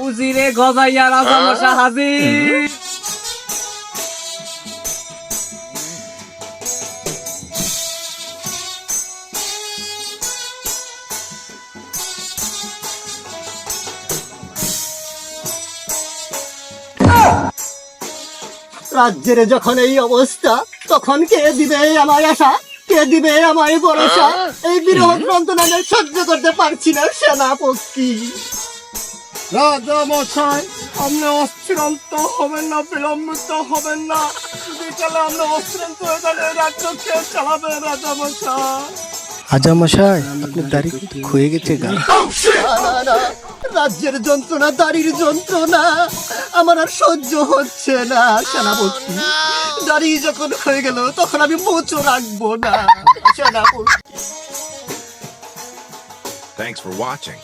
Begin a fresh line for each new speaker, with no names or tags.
উজিরে গজাইয়া রাজামশাই হাজির।
রাজ্যের যখন এই অবস্থা, তখন কে দিবে আমায় আশা, কে দিবে আমায় ভরসা? এই বিরহ যন্ত্রণা আমি সহ্য করতে পারছি না সেনাপতি।
রাজামশাই, আপনি অস্থিরান্ত হবেন না, বিলম্বিত হবেন না। বিকালে আপনি অস্থিরান্ত হয়ে গেলে রাজ্য কে চালাবে রাজামশাই?
রাজামশাই আপনার দাড়ি ক্ষয়ে গেছে গা।
না, না, না, রাজ্যের যন্ত্রণা, দাড়ির যন্ত্রণা আমার আর সহ্য হচ্ছে না সেনাপতি। দাড়ি যখন হয়ে গেল তখন আমি মোচও রাখবো না সেনাপতি।
Thanks for watching.